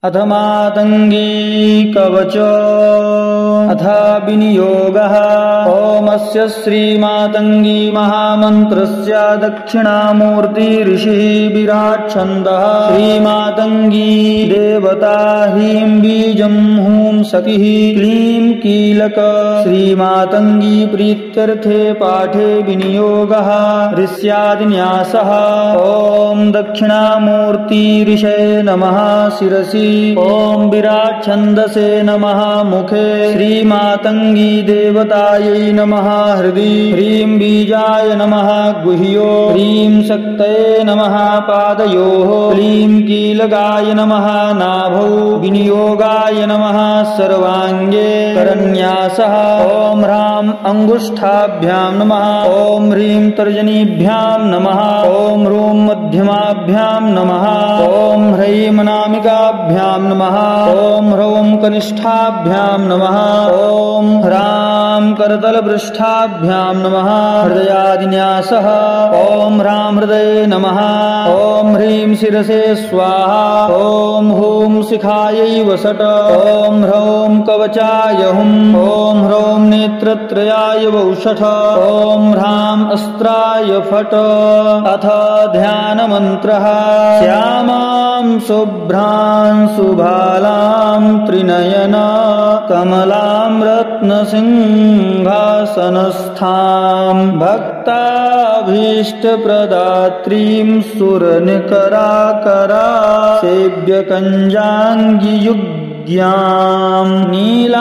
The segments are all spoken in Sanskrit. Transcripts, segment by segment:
अथ मातंगी कवच अथ विनियोगः। ओमस्य श्रीमातंगी महामन्त्रस्य दक्षिणामूर्ति ऋषिः विराट् छन्दः। श्रीमातंगी देवता ह्रीं बीजं हूं सतिः क्लीं कीलक। श्रीमातंगी प्रीत्यर्थे पाठे विनियोगः ऋष्यादिन्यासः। ओम दक्षिणामूर्ति ऋषये नमः शिरसि। ओम विराट् छन्दसे नमः मुखे। श्रीमातंगी देवतायै नमः हृदि। ह्रीं बीजाय नमः गुह्यो। ह्रीं शक्तये नमः पादयोः। क्लीं कीलकाय नमः नाभौ। विनियोगाय नमः सर्वाङ्गे। करन्यासः। ओम ह्रां अंगुष्ठाभ्यां नमः। ओम ह्रीं तर्जनीभ्यां नमः। ओम ह्रूं मध्यमाभ्यां नमः। ओम ह्रैं अनामिकाभ्यां नमः। ओम ह्रौं कनिष्ठाभ्यां नमः। ओम ह्रां करतलपृष्ठाभ्यां नमः। हृदयादिन्यासः। ओम ह्रां हृदये नमः। ओम ह्रीं शिरसे स्वाहा। ओम हूं शिखायै वसट। ओम ह्रौं कवचाय हुम्। ओम ह्रौं नेत्रत्रयाय वौषठ। ओम ह्रां अस्त्राय फट। अथ ध्यानमन्त्रः। श्यामां शुभ्रां सुभालां त्रिनयन कमलां रत्नसिंहासनस्थां भक्ताभीष्टप्रदात्रीं सुरनिकराकरा सेव्यकञ्जाङ्गियुग्यां नीलाम्भोजांस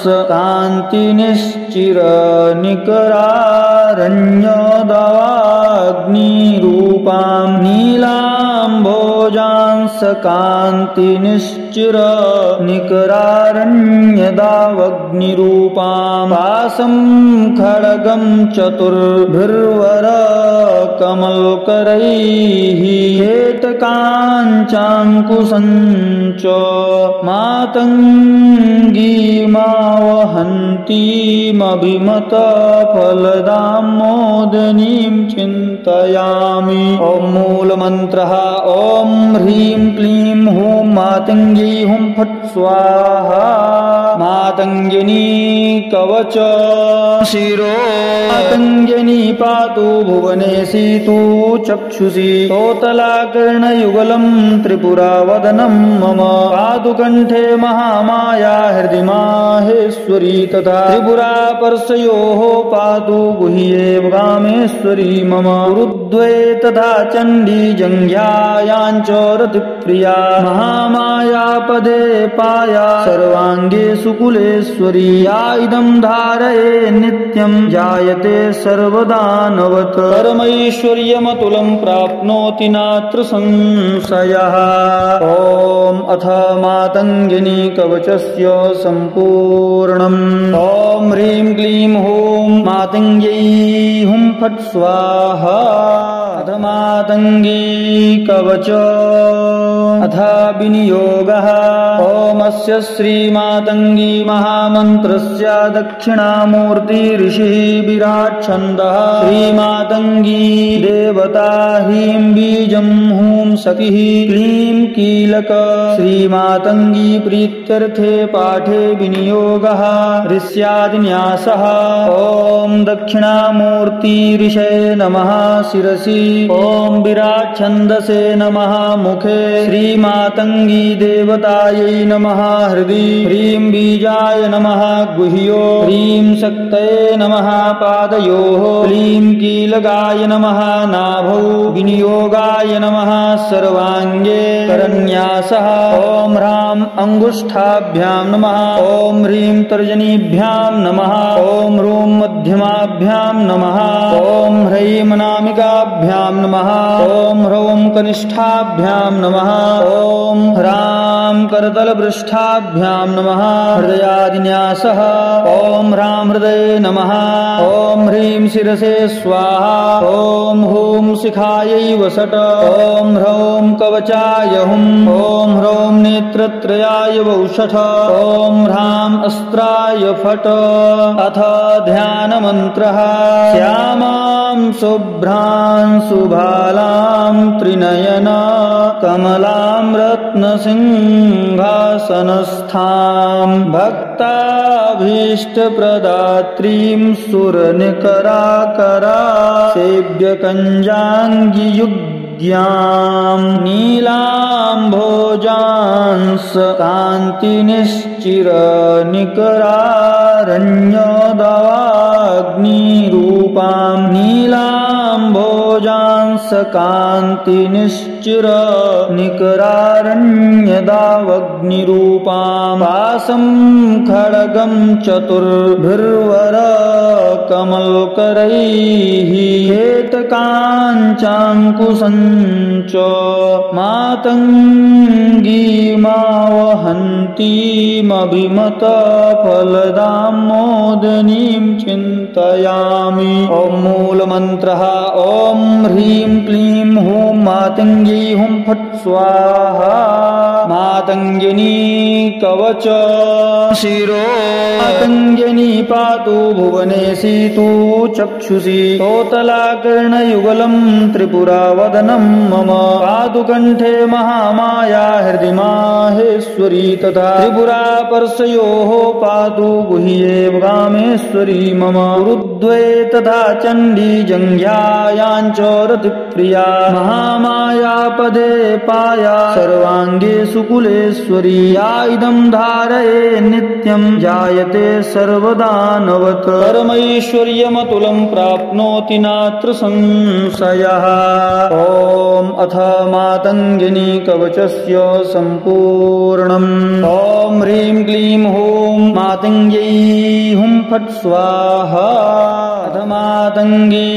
कान्तिनिश्चिरनिकरारण्यदावाग्निरूपां नीलाम्भोजांस कान्तिनिश्चिरनिकरारण्यदावग्निरूपां पाशं खड्गं चतुर्भिर्वर कमलकरैः श्वेतकाञ्चाङ्कुशं च मातङ्गीमावहन्तीमभिमतफलदां मोदिनीं चिन्तयामि। ॐ मूलमन्त्रः। ॐ ह्रीं क्लीं हूं मातङ्गी हुं फट् स्वाहा। मातङ्गिनी कवच शिरो। मातङ्गिनी पातु भुवनेशी तु चक्षुषी। तोतलाकर्णयुगलं त्रिपुरावदनं मम। पातु कण्ठे महामाया हृदि माहेश्वरी तथा त्रिपुरा पार्श्वयोः पातु गुह्ये वामेश्वरी मम। गुरुद्वये तथा चण्डी जङ्घ्यायां च रतिप्रिया महामाया पदे पाया सर्वाङ्गे सुकुलेश्वरी। या इदं धारये नित्यं जायते सर्वदानवत्। परमैश्वर्यमतुलं प्राप्नोति नात्र संशयः। ॐ अथ मातङ्गिनी कवचस्य सम्पूर्णम्। ॐ ह्रीं क्लीं हूं मातङ्ग्यै हुं फट् स्वाहा। अथ मातङ्गी कवच अथ विनियोगः। ओमस्य श्रीमातङ्गी महामन्त्रस्य दक्षिणामूर्ति ऋषिः विराट् छन्दः। श्रीमातङ्गी देवता ह्रीं बीजं हूं सतिः क्लीं कीलक। श्रीमातङ्गी प्रीत्यर्थे पाठे विनियोगः ऋष्यादिन्यासः। ओम दक्षिणामूर्ति ऋषये नमः शिरसि। ओम विराट् छन्दसे नमः मुखे। श्रीमातङ्गी देवतायै नमः हृदि। ह्रीं बीजाय नमः गुह्यो। ह्रीं शक्तये नमः पादयोः। क्लीं कीलकाय नमः नाभौ। विनियोगाय नमः सर्वाङ्गे। करन्यासः। ओम ह्रां अंगुष्ठाभ्यां नमः। ओम ह्रीं तर्जनीभ्यां नमः। ओम ह्रूं मध्यमाभ्यां नमः। ओम ह्रैं अनामिकाभ्यां नमः। ओम ह्रौं कनिष्ठाभ्यां नमः। ओम ह्रां करतलपृष्ठाभ्यां नमः। हृदयादिन्यासः। ओम ह्रां हृदये नमः। ओम ह्रीं शिरसे स्वाहा। ओम हूं शिखायै वसट। ओम ह्रौं कवचाय हुम्। ओम ह्रौं नेत्रत्रयाय वौषठ। ओम ह्रां अस्त्राय फट। अथ ध्यानमन्त्रः। श्यामा शुभ्रां सुभालां त्रिनयना कमलां रत्नसिंहासनस्थां भक्ताभीष्टप्रदात्रीं सुरनिकराकरा सेव्यकञ्जाङ्गियुग्यां नीलाम्भोजांस कान्तिनिश्चिरनिकरारण्यदावाग्निरूपां नीलाम्भोजांस कान्तिनिश्चिरनिकरारण्यदावग्निरूपां पाशं खड्गं चतुर्भिर्वरकमलकरैः श्वेतकाञ्चाङ्कुशं च मातङ्गीमावहन्तीमभिमतफलदां मोदिनीं चिन्तयामि। ॐ मूलमन्त्रः ॐ ह्रीं क्लीं हूं मातङ्गी हुं फट् स्वाहा। मातङ्गिनी कवच शिरो मातङ्गिनी पातु भुवनेशी तु चक्षुषी तोतलाकर्णयुगलं त्रिपुरावदनं मम पातु कण्ठे महामाया हृदि माहेश्वरी तथा त्रिपुरा परशयोः पातु गुह्ये कामेश्वरी मम गुरुद्वये तथा चण्डी जङ्घ्यायाञ्च रतिप्रिया महामाया पदे पाया सर्वाङ्गे सुकुलेश्वरी या इदं धारये नित्यं जायते सर्वदानवत् परमैश्वर्यमतुलं प्राप्नोति नात्र संशयः। ॐ अथ मातङ्गिनी कवचस्य सम्पूर्णम्। ॐ ह्रीं क्लीं हूं मातङ्ग्यै हुं फट् स्वाहा। अथ मातङ्गी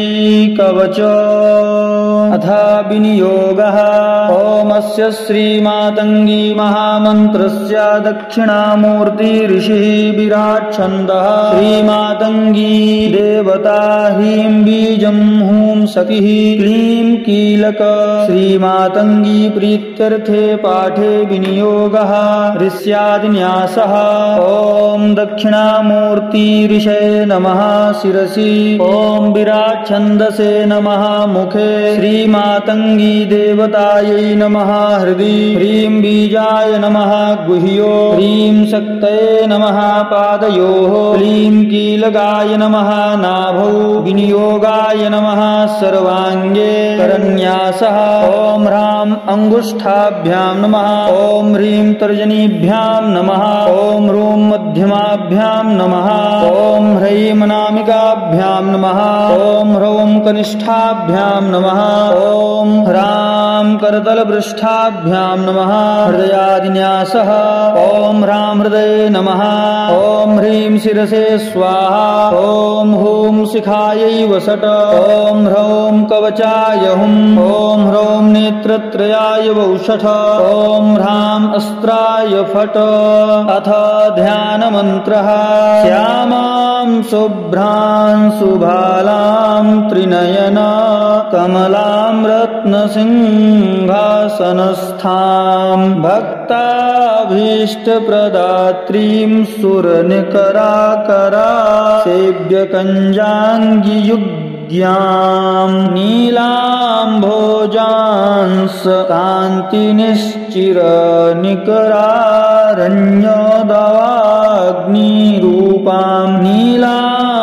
कवच अथ विनियोगः। ॐ अस्य श्रीमातङ्गी महामन्त्रस्य दक्षिणामूर्ति ऋषिः विराट् छन्दः श्रीमातङ्गी देवता ह्रीं बीजं हूं सखिः क्लीं कीलक श्रीमातङ्गी प्रीत्यर्थे पाठे विनियोगः ऋष्यादिन्यासः। ॐ दक्षिणामूर्ति ऋषये नमः शिरसि ॐ विराट् छन्दसे नमः मुखे श्रीमातङ्गी देवतायै नमः हृदि ह्रीं बीजाय नमः गुह्यो ह्रीं शक्तये नमः पादयोः क्लीं कीलकाय नमः नाभौ विनियोगाय नमः सर्वाङ्गे करन्यासः। ॐ ह्रां अङ्गुष्ठाभ्यां नमः ॐ ह्रीं तर्जनीभ्यां नमः ॐ ह्रूं मध्यमाभ्यां नमः ॐ ह्रैं अनामिकाभ्यां नमः ॐ ह्रौं कनिष्ठाभ्यां नमः ॐ ह्रां करतलपृष्ठाभ्यां नमः हृदयादिन्यासः। ॐ ह्रां हृदये नमः ॐ ह्रीं शिरसे स्वाहा ॐ हूं शिखायै वसट ॐ ह्रौं कवचाय हुं ॐ ह्रौं नेत्रत्रयाय वौषठ ॐ ह्रां अस्त्राय फट्। अथ ध्यानमन्त्रः श्यामां शुभ्रां सुभालां त्रिनयना कमलां रत्नसिंहासनस्थां भक्ताभीष्टप्रदात्रीं सुरनिकराकरा सेव्यकञ्जाङ्गियुग्यां नीलाम्भोजांस कान्तिनिश्चिरनिकरारण्यदावाग्निरूपां नीलाम्भोजांस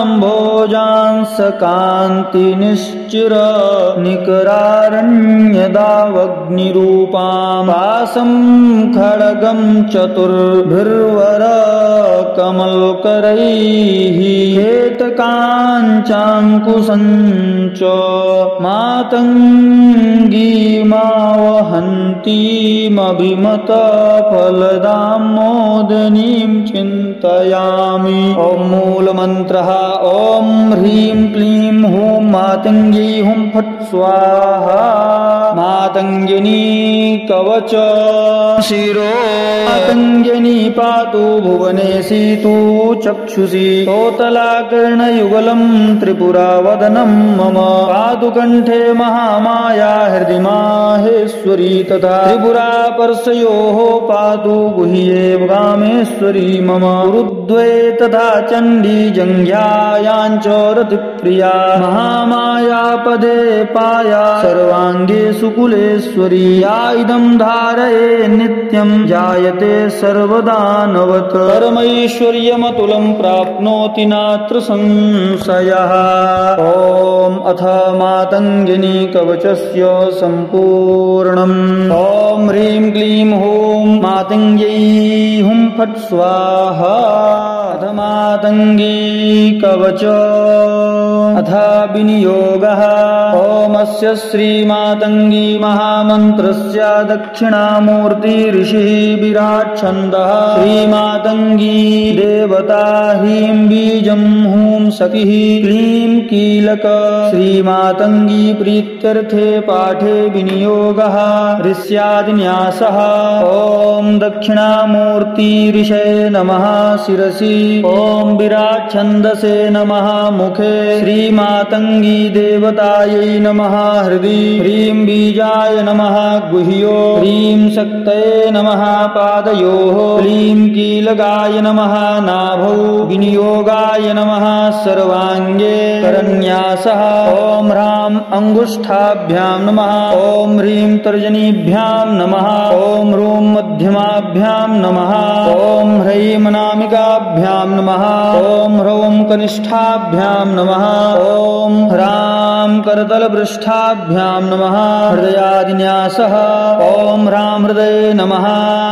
कान्तिनिश्चिरनिकरारण्यदावग्निरूपां पाशं खड्गं चतुर्भिर्वरकमलकरैः श्वेतकाञ्चाङ्कुशं च मातङ्गीमावहन्तीमभिमतफलदां मोदिनीं चिन्तयामि। ॐ मूलमन्त्रः ॐ ह्रीं क्लीं हूं मातङ्गी हुं फट् स्वाहा। मातङ्गिनी कवच शिरो मातङ्गिनी पातु भुवनेशी तु चक्षुषी तोतलाकर्णयुगलं त्रिपुरावदनं मम पातु कण्ठे महामाया हृदि माहेश्वरी तथा तथा त्रिपुरापर्षयोः पातु गुह्ये कामेश्वरी मम गुरुद्वये तथा चण्डी जङ्घ्यायाञ्च रतिप्रिया महामायापदे पाया सर्वाङ्गे सुकुलेश्वरी या इदं धारये नित्यं जायते सर्वदानवत् परमैश्वर्यमतुलं प्राप्नोति नात्र संशयः। ॐ अथ मातङ्गिनी कवचस्य सम्पूर्णम्। ॐ ह्रीं क्लीं हूं मातङ्ग्यै हुं फट् स्वाहा। अथ मातङ्गी कवच अथ विनियोगः। ॐ अस्य श्रीमातङ्गी महामन्त्रस्य दक्षिणामूर्ति ऋषिः विराट् छन्दः श्रीमातङ्गी देवता ह्रीं बीजं हूं सखिः क्लीं कीलक श्रीमातङ्गी प्रीत्यर्थे पाठे विनियोगः ऋष्यादिन्यासः। ॐ दक्षिणामूर्ति ऋषये नमः शिरसि। ॐ विराट् छन्दसे नमः मुखे श्रीमातङ्गी देवतायै नमः हृदि ह्रीं बीजाय नमः गुह्यो ह्रीं शक्तये नमः पादयोः क्लीं कीलकाय नमः नाभौ विनियोगाय नमः सर्वाङ्गे करन्यासः। ॐ ह्रां अङ्गुष्ठाभ्यां नमः ॐ ह्रीं तर्जनीभ्यां नमः ॐ ह्रूं मध्यमाभ्यां नमः ॐ ह्रैं अनामिकाभ्यां नमः ॐ ह्रौं कनिष्ठाभ्यां नमः ॐ ह्रां करतलपृष्ठाभ्यां नमः हृदयादिन्यासः। ॐ ह्रां हृदये नमः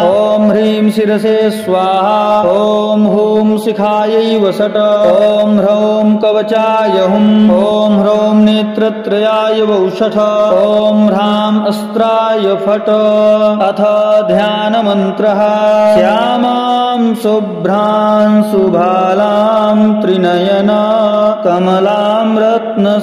ॐ ह्रीं शिरसे स्वाहा ॐ हूं शिखायै वसट ॐ ह्रौं कवचाय हुं ॐ ह्रौं नेत्रत्रयाय वौषठ ॐ ह्रां अस्त्राय फट्। अथ ध्यानमन्त्रः। श्यामां शुभ्रां सुभालां त्रिनयना कमलां रत्नसिंहासनस्थां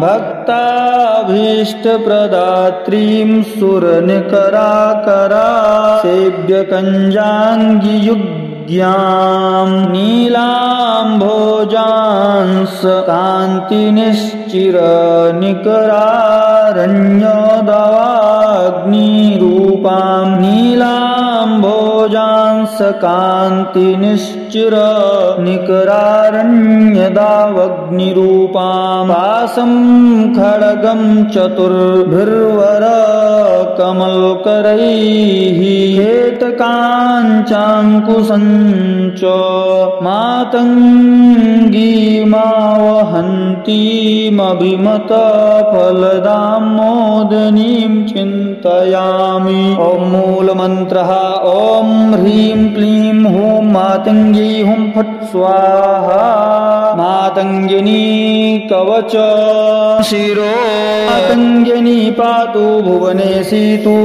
भक्ताभीष्टप्रदात्रीं सुरनिकराकरा सेव्यकञ्जाङ्गियुग्यां नीलाम्भोजांस कान्तिनिश्चिरनिकरारण्यदावाग्निरूपां नीलाम्भोजांस कान्तिनिश्चिरनिकरारण्यदावग्निरूपां पाशं खड्गं चतुर्भिर्वरकमलकरैः हेतकाञ्चाङ्कुशं च मातङ्गीमावहन्तीमभिमतफलदां मोदनीं चिन्तयामि। ॐ मूलमन्त्रः। ॐ ह्रीं क्लीं हूं मातङ्गी हुं फट् स्वाहा। मातङ्गिनी कवच शिरो मातङ्गिनी पातु भुवनेशी तु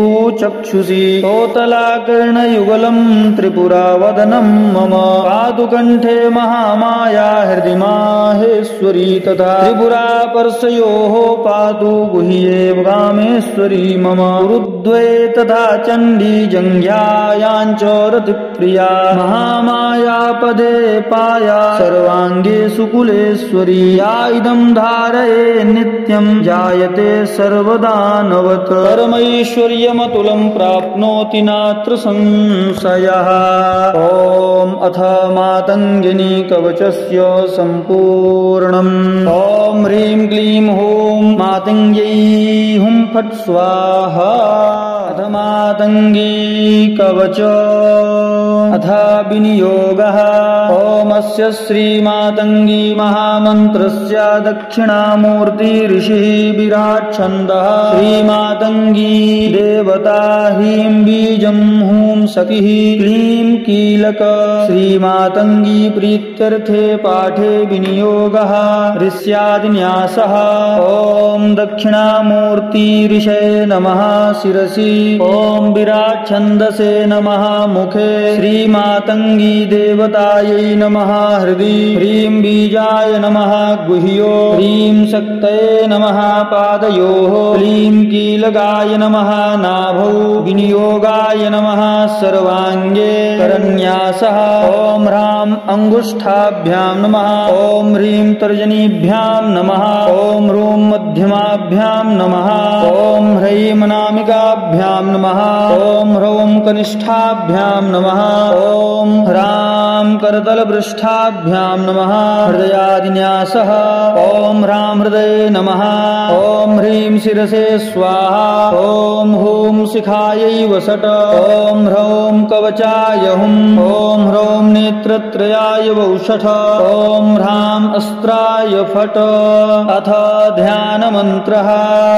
चक्षुषी तोतलाकर्णयुगलं त्रिपुरावदनं मम पातु कण्ठे महामाया हृदि माहेश्वरी तथा त्रिपुरापर्षयोः पातु गुह्ये कामेश्वरी मम गुरुद्वये तथा चण्डी जङ्घ्यायाञ्च रतिप्रिया महामायापदे पाया सर्वाङ्गे सुकुलेश्वरी या इदं धारये नित्यं जायते सर्वदानवत् परमैश्वर्यमतुलं प्राप्नोति नात्र संशयः। ॐ अथ मातङ्गिनी कवचस्य सम्पूर्णम्। ॐ ह्रीं क्लीं हूं मातङ्ग्यै हुं फट् स्वाहा। अथ मातङ्गी कवच अथ विनियोगः। ॐ अस्य श्रीमातङ्गी महामन्त्रस्य दक्षिणामूर्ति ऋषिः विराट् छन्दः श्रीमातङ्गी देवता ह्रीं बीजं हूं सखिः क्लीं कीलक श्रीमातङ्गी प्रीत्यर्थे पाठे विनियोगः ऋष्यादिन्यासः। ॐ दक्षिणामूर्ति ऋषये नमः शिरसि। ॐ विराट् छन्दसे नमः मुखे श्रीमातङ्गी देवतायै नमः हृदि ह्रीं बीजाय नमः गुह्यो ह्रीं शक्तये नमः पादयोः क्लीं कीलकाय नमः नाभौ विनियोगाय नमः सर्वाङ्गे करन्यासः ॐ ह्रां अङ्गुष्ठाभ्यां नमः ॐ ह्रीं तर्जनीभ्यां नमः ॐ ह्रूं मध्यमाभ्यां नमः ॐ ह्रैं अनामिकाभ्यां नमः ॐ ह्रौं कनिष्ठाभ्यां नमः ॐ ह्रां करतलपृष्ठाभ्यां नमः हृदयादिन्यासः ॐ ह्रां हृदये नमः ॐ ह्रीं शिरसे स्वाहा ॐ हूं शिखायै वसट ॐ ह्रौं कवचाय हुं ॐ ह्रौं नेत्रत्रयाय वौषठ ॐ ह्रां अस्त्राय फट अथ ध्यानमन्त्रः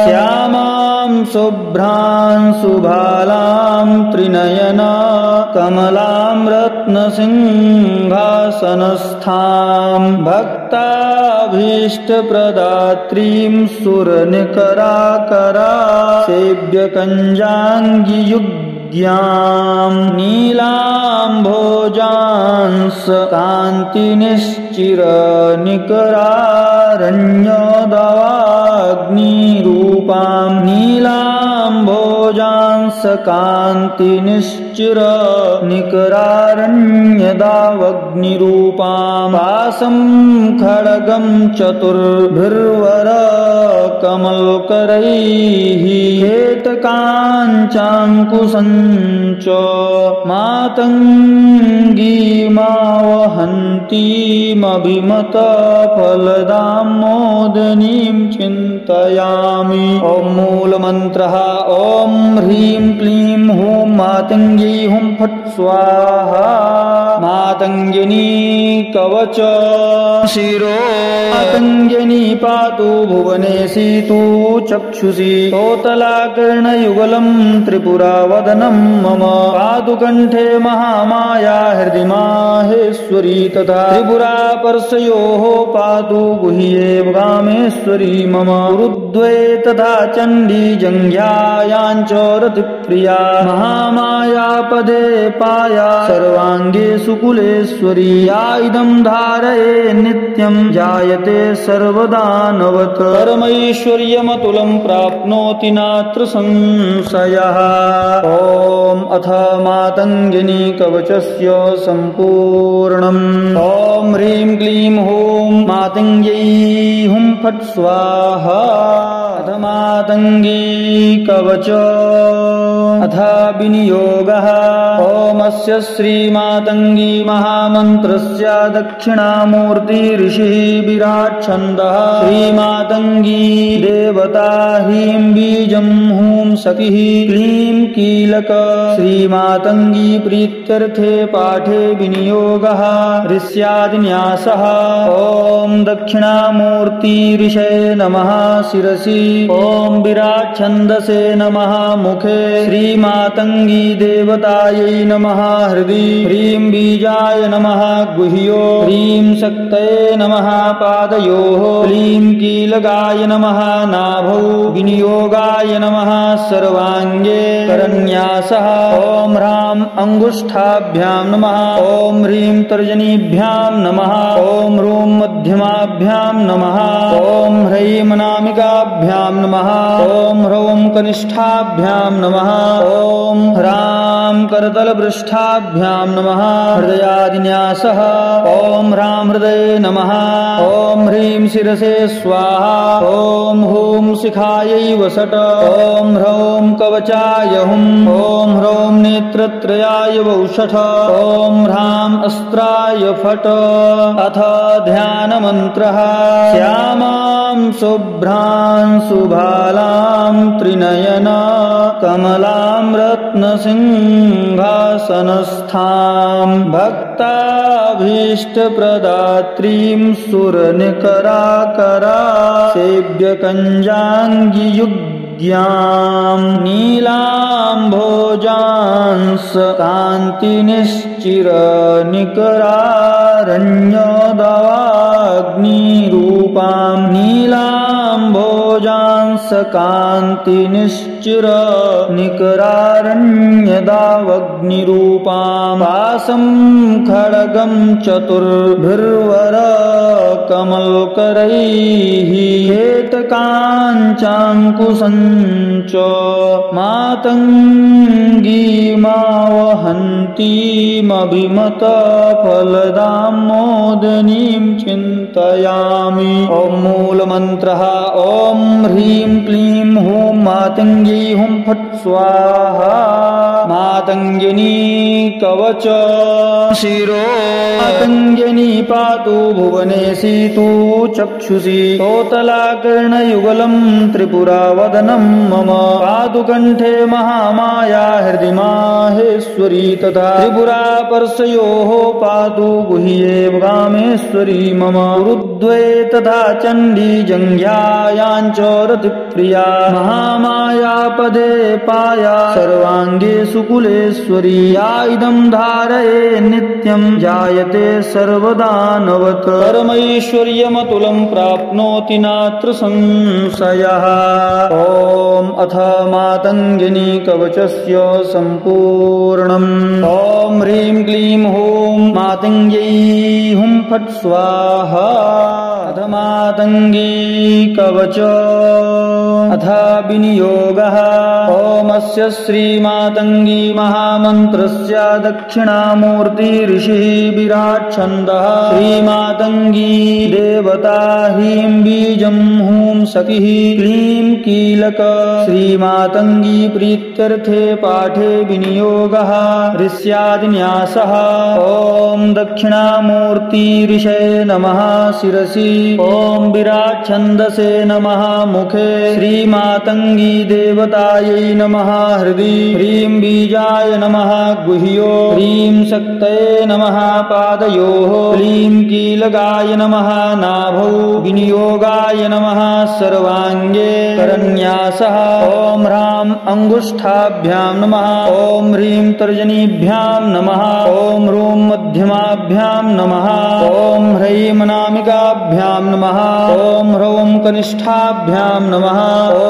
श्यामां शुभ्रां सुभालां त्रिनयना कमलां रत्नसिंहासनस्थां भक्ताभीष्टप्रदात्रीं सुरनिकराकरा सेव्यकञ्जाङ्गियुग्यां नीलाम्भोजांस कान्तिनिश्चिरनिकरारण्यदावाग्निरूपां नीलाम्भोजांस कान्तिनिश्चिरनिकरारण्यदावग्निरूपां पाशं खड्गं चतुर्भिर्वरकमलकरैः हेतकाञ्चाङ्कुशञ्च मातङ्गीमावहन्तीमभिमतफलदां मोदनीं चिन्तयामि ॐ मूलमन्त्रः ॐ ह्रीं क्लीं हूं मातङ्गी हुं फट् स्वाहा मातङ्गिनी कवच शिरो मातङ्गिनी पातु भुवनेशी तु चक्षुषी तोतलाकर्णयुगलं त्रिपुरावदनं मम पातु कण्ठे महामाया हृदि माहेश्वरी तथा त्रिपुरा पर्शयोः पातु गुह्ये वामेश्वरी मम गुरुद्वये तथा चण्डी जङ्घ्यायाञ्च रतिप्रिया महामाया पदे पाया सर्वाङ्गे सुकुलेश्वरी या इदं धारये नित्यं जायते सर्वदानवत् परमैश्वर्यमतुलं प्राप्नोति नात्र संशयः ॐ अथ मातङ्गिनी कवचस्य सम्पूर्णम् ॐ ह्रीं क्लीं हूं मातङ्ग्यै हुं फट् स्वाहा अथ मातङ्गी कवच अथ विनियोगः ॐ अस्य श्रीमातङ्गी महामन्त्रस्य दक्षिणामूर्ति ऋषिः विराट् छन्दः श्रीमातङ्गी देवता ह्रीं बीजं हूं सखिः क्लीं कीलक श्रीमातङ्गी प्रीत्यर्थे पाठे विनियोगः ऋष्यादिन्यासः ॐ दक्षिणामूर्ति ऋषये नमः शिरसि ॐ विराट् छन्दसे नमः मुखे श्रीमातङ्गी देवतायै नमः हृदि ह्रीं बीजाय नमः गुह्यो ह्रीं शक्तये नमः पादयोः क्लीं कीलकाय नमः नाभौ विनियोगाय नमः सर्वाङ्गे करन्यासः ॐ ह्रां अङ्गुष्ठाभ्यां नमः ॐ ह्रीं तर्जनीभ्यां नमः ॐ ह्रूं मध्यमाभ्यां नमः ॐ ह्रैं अनामिकाभ्यां नमः ॐ ह्रौं कनिष्ठाभ्यां नमः ॐ ह्रां करतलपृष्ठाभ्यां नमः हृदयादिन्यासः ॐ ह्रां हृदये नमः ॐ ह्रीं शिरसे स्वाहा ॐ हूं शिखायै वसट ॐ ह्रौं कवचाय हुं ॐ ह्रौं नेत्रत्रयाय वौषठ ॐ ह्रां अस्त्राय फट अथ ध्यानमन्त्रः श्यामां शुभ्रां सुभालां त्रिनयना कमलां रत्नसिंहासनस्थां भक्ताभीष्टप्रदात्रीं सुरनिकराकरा सेव्यकञ्जाङ्गियुग्यां नीलाम्भोजांस कान्तिनिश्चिरनिकरारण्यदावाग्निरूपां नीलाम्भोजांस कान्तिनिश्चिर निकरारण्यदावग्निरूपाम् पासं खड्गं चतुर्भिर्वर कमलकरैः हेतकाञ्चाङ्कुशञ्च मातङ्गीमावहन्तीमभिमतफलदां मोदनीं चिन्तयामि। ॐ मूलमन्त्रः ॐ ह्रीं क्लीं हूं मातङ्ग्यै हुं फट् स्वाहा। मातङ्गिनी कवच शिरो मातङ्गिनी पातु भुवनेशी तु चक्षुषी तोतलाकर्णयुगलं त्रिपुरावदनं मम पातु कण्ठे महामाया हृदि माहेश्वरी तथा त्रिपुरा परशयोः पातु गुह्ये कामेश्वरी मम गुरुद्वये तथा चण्डी जङ्घ्यायाञ्च रतिप्रिया महामाया पदे पाया सर्वाङ्गे सुकुलेश्वरी या इदं धारये नित्यं जायते सर्वदानवत् परमैश्वर्यमतुलं प्राप्नोति नात्र संशयः। ॐ अथ मातङ्गिनी कवचस्य सम्पूर्णम्। ॐ ह्रीं क्लीं हूं मातङ्ग्यै हुं फट् स्वाहा। अथ मातङ्गी कवच अथ विनियोगः। ॐ अस्य श्रीमातङ्गी महामन्त्रस्य दक्षिणामूर्ति ऋषिः विराट् छन्दः श्रीमातङ्गी देवता ह्रीं बीजं हूं सखिः क्लीं कीलक श्रीमातङ्गी प्रीत्यर्थे पाठे विनियोगः ऋष्यादिन्यासः। ॐ दक्षिणामूर्ति ऋषये नमः शिरसि ॐ विराट् छन्दसे नमः मुखे श्रीमातङ्गी देवतायै नमः हृदि ह्रीं बीजाय नमः गुह्यो ह्रीं शक्तये नमः पादयोः क्लीं कीलकाय नमः नाभौ विनियोगाय नमः सर्वाङ्गे करन्यासः। ॐ ह्रां अङ्गुष्ठाभ्यां नमः ॐ ह्रीं तर्जनीभ्यां नमः ॐ ह्रूं मध्यमाभ्यां नमः ॐ ह्रैं अनामिकाभ्यां नमः ॐ ह्रौं कनिष्ठाभ्यां नमः ॐ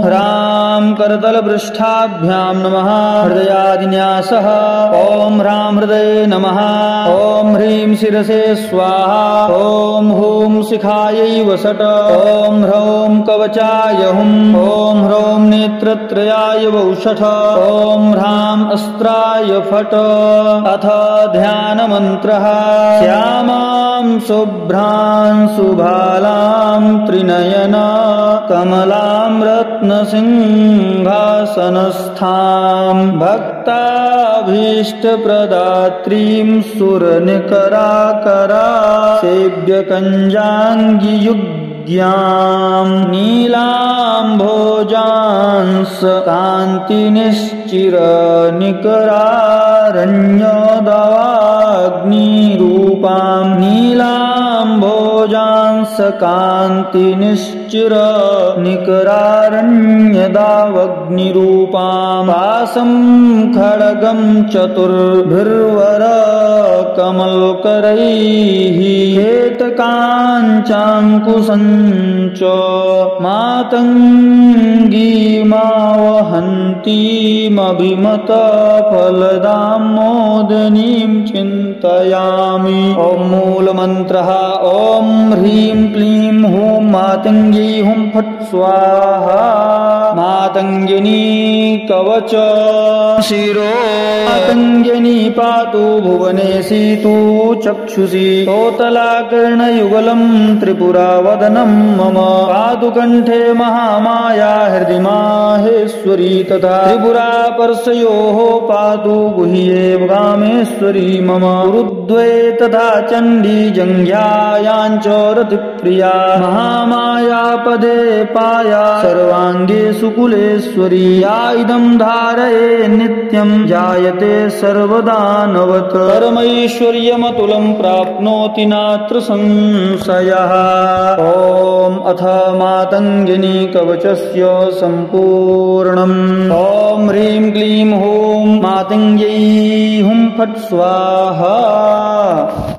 ह्रां करतलपृष्ठाभ्यां नमः हृदयादिन्यासः। ॐ ह्रां हृदये नमः ॐ ह्रीं शिरसे स्वाहा ॐ हूं शिखायै वसट ॐ ह्रौं कवचाय हुं ॐ ह्रौं नेत्रत्रयाय वौषठ ॐ ह्रां अस्त्राय फट्। अथ ध्यानमन्त्रः श्यामां शुभ्रां सुभालां त्रिनयन कमलां रत्नसिंहासनस्थां भक्ताभीष्टप्रदात्रीं सुरनिकराकरा सेव्यकञ्जाङ्गियुग्यां नीलाम्भोजांस कान्तिनिश्चिरनिकरारण्यदावाग्निरूपां नीलाम्भोजांस कान्तिनिश्चिरनिकरारण्यदावग्निरूपां पासं खड्गं चतुर्भिर्वर कमलकरैः हेतकाञ्चाङ्कुशञ्च मातङ्गीमावहन्तीमभिमतफलदां मोदनीं चिन्तयामि। ॐ मूलमन्त्रः ॐ ह्रीं क्लीं हूं मातङ्ग्यै हुं फट् स्वाहा। मातङ्गिनी कवच शिरो मातङ्गिनी पातु भुवनेशी तु चक्षुषी तोतलाकर्णयुगलं त्रिपुरावदनं मम पातु कण्ठे महामाया हृदि माहेश्वरी तथा त्रिपुरा परशयोः पातु गुह्ये कामेश्वरी मम गुरुद्वये तथा चण्डी जङ्घ्यायाञ्च रतिप्रिया महामाया पदे पाया सर्वाङ्गे सुकुलेश्वरी या इदं धारये नित्यं जायते सर्वदानवत् परमैश्वर्यमतुलं प्राप्नोति नात्र संशयः। ॐ अथ मातङ्गिनी कवचस्य सम्पूर्णम्। ॐ ह्रीं क्लीं हूं मातङ्ग्यै हुं फट् स्वाहा।